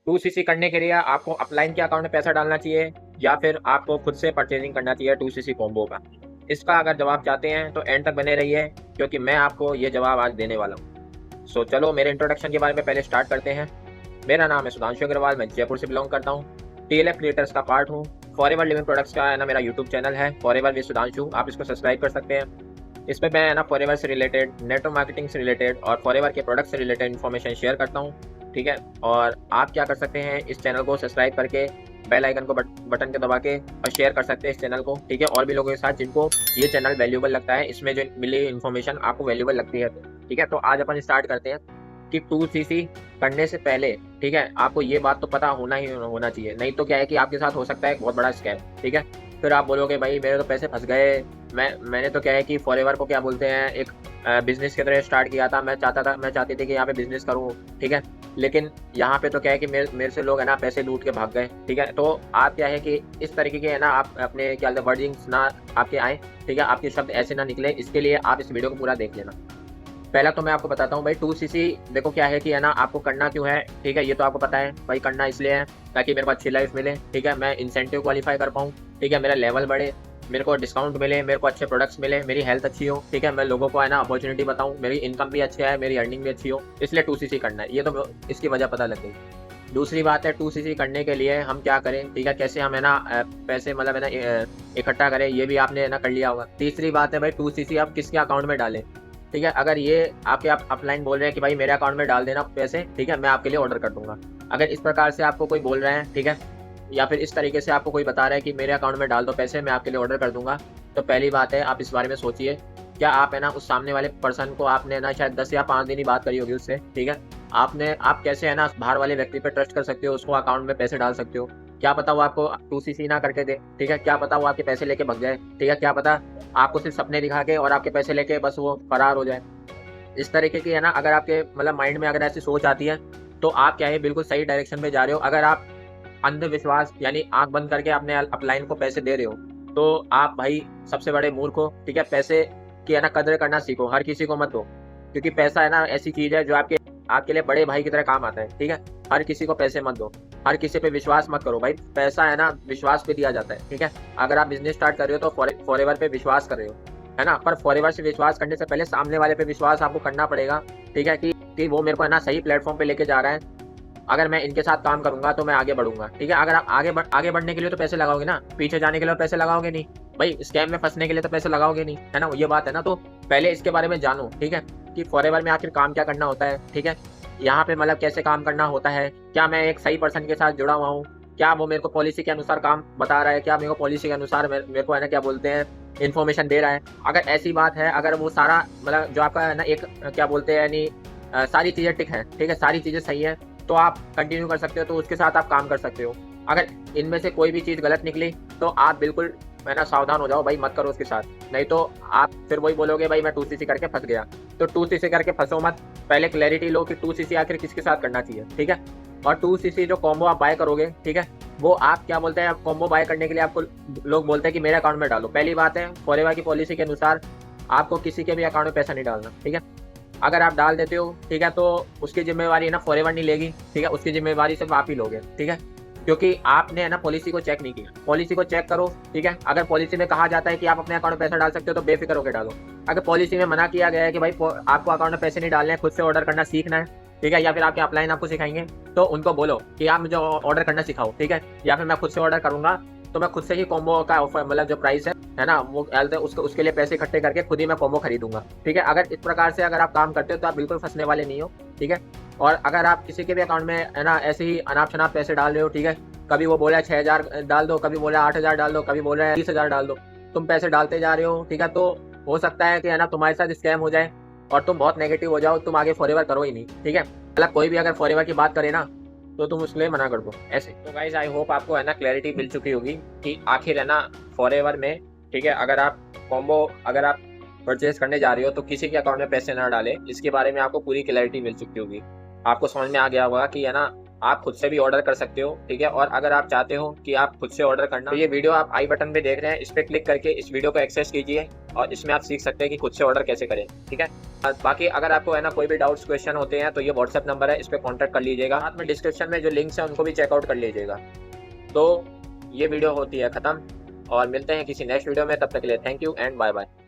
2cc करने के लिए आपको अपलाइन के अकाउंट में पैसा डालना चाहिए या फिर आपको खुद से परचेजिंग करना चाहिए 2cc कॉम्बो का। इसका अगर जवाब चाहते हैं तो एंड तक बने रहिए, क्योंकि मैं आपको ये जवाब आज देने वाला हूँ। सो चलो मेरे इंट्रोडक्शन के बारे में पहले स्टार्ट करते हैं। मेरा नाम है सुधांशु अग्रवाल, मैं जयपुर से बिलोंग करता हूँ। टीएलएफ क्रिएटर्स का पार्ट हूँ। फॉरएवर लिविंग प्रोडक्ट्स का है ना मेरा यूट्यूब चैनल है, फॉरएवर विद सुधांशु, आप इसको सब्सक्राइब कर सकते हैं। इसमें मैं है ना फॉरएवर से रिलेटेड, नेटवर्क मार्केटिंग से रिलेटेड और फॉरएवर के प्रोडक्ट से रिलेटेड इन्फॉर्मेशन शेयर करता हूँ। ठीक है, और आप क्या कर सकते हैं, इस चैनल को सब्सक्राइब करके बेल आइकन को बटन के दबा के और शेयर कर सकते हैं इस चैनल को। ठीक है, और भी लोगों के साथ जिनको ये चैनल वैल्यूएबल लगता है, इसमें जो मिली इन्फॉर्मेशन आपको वैल्यूएबल लगती है। ठीक है, तो आज अपन स्टार्ट करते हैं कि 2cc करने से पहले, ठीक है, आपको ये बात तो पता होना चाहिए, नहीं तो क्या है कि आपके साथ हो सकता है एक बहुत बड़ा स्कैम। ठीक है, फिर आप बोलोगे भाई मेरे तो पैसे फंस गए, मैंने तो क्या है कि फॉरएवर को क्या बोलते हैं एक बिजनेस की तरह स्टार्ट किया था, मैं चाहती थी कि यहाँ पे बिजनेस करूँ। ठीक है, लेकिन यहाँ पे तो क्या है कि मेरे से लोग है ना पैसे लूट के भाग गए। ठीक है, तो आप क्या है कि इस तरीके के है ना आप अपने क्या वर्डिंग्स ना आपके आए, ठीक है, आपके शब्द ऐसे ना निकले, इसके लिए आप इस वीडियो को पूरा देख लेना। पहला तो मैं आपको बताता हूँ भाई 2cc देखो क्या है कि है ना आपको करना क्यों है। ठीक है, ये तो आपको पता है भाई, करना इसलिए है ताकि मेरे को अच्छी लाइफ मिले। ठीक है, मैं इंसेंटिव क्वालिफाई कर पाऊँ। ठीक है, मेरा लेवल बढ़े, मेरे को डिस्काउंट मिले, मेरे को अच्छे प्रोडक्ट्स मिले, मेरी हेल्थ अच्छी हो। ठीक है, मैं लोगों को है ना अपॉर्चुनिटी बताऊँ, मेरी इनकम भी अच्छी है, मेरी अर्निंग भी अच्छी हो, इसलिए 2cc करना है। ये तो इसकी वजह पता लग गई। दूसरी बात है 2cc करने के लिए हम क्या करें, ठीक है, कैसे हम है ना पैसे मतलब है ना इकट्ठा करें, ये भी आपने है ना कर लिया होगा। तीसरी बात है भाई 2cc आप किसके अकाउंट में डालें। ठीक है, अगर ये आपके अपलाइन बोल रहे हैं कि भाई मेरे अकाउंट में डाल देना पैसे, ठीक है, मैं आपके लिए ऑर्डर कर दूंगा। अगर इस प्रकार से आपको कोई बोल रहा है, ठीक है, या फिर इस तरीके से आपको कोई बता रहा है कि मेरे अकाउंट में डाल दो पैसे, मैं आपके लिए ऑर्डर कर दूंगा, तो पहली बात है आप इस बारे में सोचिए, क्या आप है ना उस सामने वाले पर्सन को आपने ना शायद 10 या 5 दिन ही बात करी होगी उससे। ठीक है, आप कैसे है ना बाहर वाले व्यक्ति पे ट्रस्ट कर सकते हो, उसको अकाउंट में पैसे डाल सकते हो। क्या पता वो आपको 2cc ना करके दे। ठीक है, क्या पता वो आपके पैसे लेके भग जाए। ठीक है, क्या पता आपको सिर्फ सपने दिखा के और आपके पैसे लेके बस वो फरार हो जाए। इस तरीके की है ना अगर आपके मतलब माइंड में अगर ऐसी सोच आती है, तो आप क्या है बिल्कुल सही डायरेक्शन में जा रहे हो। अगर आप अंधविश्वास यानी आंख बंद करके अपने अपलाइन को पैसे दे रहे हो, तो आप भाई सबसे बड़े मूर्ख हो। ठीक है, पैसे की है ना कदर करना सीखो, हर किसी को मत दो, क्योंकि पैसा है ना ऐसी चीज है जो आपके आपके लिए बड़े भाई की तरह काम आता है। ठीक है, हर किसी को पैसे मत दो, हर किसी पे विश्वास मत करो भाई, पैसा है ना विश्वास पे दिया जाता है। ठीक है, अगर आप बिजनेस स्टार्ट कर रहे हो तो फॉरएवर पे विश्वास कर रहे हो, है ना, पर फॉरएवर से विश्वास करने से पहले सामने वाले पे विश्वास आपको करना पड़ेगा। ठीक है, कि वो मेरे को है ना सही प्लेटफॉर्म पे लेके जा रहा है, अगर मैं इनके साथ काम करूंगा तो मैं आगे बढ़ूंगा। ठीक है, अगर आप आगे बढ़ने के लिए तो पैसे लगाओगे ना, पीछे जाने के लिए पैसे लगाओगे नहीं भाई, स्कैम में फंसने के लिए तो पैसे लगाओगे नहीं, है ना, ये बात है ना। तो पहले इसके बारे में जानो, ठीक है, कि फॉरएवर में आखिर काम क्या करना होता है। ठीक है, यहाँ पे मतलब कैसे काम करना होता है, क्या मैं एक सही पर्सन के साथ जुड़ा हुआ हूँ, क्या वो मेरे को पॉलिसी के अनुसार काम बता रहा है, क्या मेरे को पॉलिसी के अनुसार मेरे को है ना क्या बोलते हैं इन्फॉर्मेशन दे रहा है। अगर ऐसी बात है, अगर वो सारा मतलब जो आपका है ना एक क्या बोलते हैं यानी सारी चीज़ें टिक है, ठीक है, सारी चीज़ें सही है, तो आप कंटिन्यू कर सकते हो, तो उसके साथ आप काम कर सकते हो। अगर इनमें से कोई भी चीज़ गलत निकली तो आप बिल्कुल है ना सावधान हो जाओ भाई, मत करो उसके साथ, नहीं तो आप फिर वही बोलोगे भाई मैं 2cc करके फंस गया। तो 2cc करके फंसो मत, पहले क्लैरिटी लो कि 2cc आखिर किसके साथ करना चाहिए। ठीक है, और 2cc जो कॉम्बो आप बाय करोगे, ठीक है, वो आप क्या बोलते हैं, कॉम्बो बाय करने के लिए आपको लोग बोलते हैं कि मेरे अकाउंट में डालो। पहली बात है फॉरएवर की पॉलिसी के अनुसार आपको किसी के भी अकाउंट में पैसा नहीं डालना। ठीक है, अगर आप डाल देते हो, ठीक है, तो उसकी जिम्मेवारी है ना फॉरएवर नहीं लेगी। ठीक है, उसकी जिम्मेवारी सिर्फ आप ही लोगे। ठीक है, क्योंकि आपने है ना पॉलिसी को चेक नहीं किया, पॉलिसी को चेक करो। ठीक है, अगर पॉलिसी में कहा जाता है कि आप अपने अकाउंट में पैसा डाल सकते हो तो बेफिक्र होकर डालो। अगर पॉलिसी में मना किया गया है कि भाई आपको अकाउंट में पैसे नहीं डालने हैं, खुद से ऑर्डर करना सीखना है, ठीक है, या फिर आपके अपलाइन आपको सिखाएंगे, तो उनको बोलो कि आप मुझे ऑर्डर करना सिखाओ। ठीक है, या फिर मैं खुद से ऑर्डर करूंगा, तो मैं खुद से ही कॉम्बो का ऑफर मतलब जो प्राइस है ना वो उसके लिए पैसे इकट्ठे करके खुद ही मैं कॉम्बो खरीदूंगा। ठीक है, अगर इस प्रकार से अगर आप काम करते हो तो आप बिल्कुल फंसने वाले नहीं हो। ठीक है, और अगर आप किसी के भी अकाउंट में है ना ऐसे ही अनाप शनाप पैसे डाल रहे हो, ठीक है, कभी वो बोला 6,000 डाल दो, कभी बोला 8,000 डाल दो, कभी बोल रहा है 30,000 डाल दो, तुम पैसे डालते जा रहे हो। ठीक है, तो हो सकता है कि है ना तुम्हारे साथ स्कैम हो जाए और तुम बहुत नेगेटिव हो जाओ, तुम आगे फॉरएवर करो ही नहीं। ठीक है, मतलब कोई भी अगर फॉरएवर की बात करे ना तो तुम उसके लिए मना कर दो ऐसे। तो गाइज आई होप आपको है ना क्लैरिटी मिल चुकी होगी कि आखिर है ना फॉरएवर में, ठीक है, अगर आप कॉम्बो अगर आप परचेज करने जा रहे हो तो किसी के अकाउंट में पैसे ना डालें, इसके बारे में आपको पूरी क्लैरिटी मिल चुकी होगी। आपको समझ में आ गया होगा कि है ना आप खुद से भी ऑर्डर कर सकते हो, ठीक है। और अगर आप चाहते हो कि आप खुद से ऑर्डर करना, तो ये वीडियो आप आई बटन पे देख रहे हैं, इस पर क्लिक करके इस वीडियो को एक्सेस कीजिए और इसमें आप सीख सकते हैं कि खुद से ऑर्डर कैसे करें, ठीक है। बाकी अगर आपको है ना कोई भी डाउट्स क्वेश्चन होते हैं तो ये व्हाट्सएप नंबर है, इस पर कॉन्टैक्ट कर लीजिएगा। साथ में डिस्क्रिप्शन में जो लिंक्स हैं उनको भी चेकआउट कर लीजिएगा। तो ये वीडियो होती है ख़त्म और मिलते हैं किसी नेक्स्ट वीडियो में। तब तक के लिए thank you and bye bye.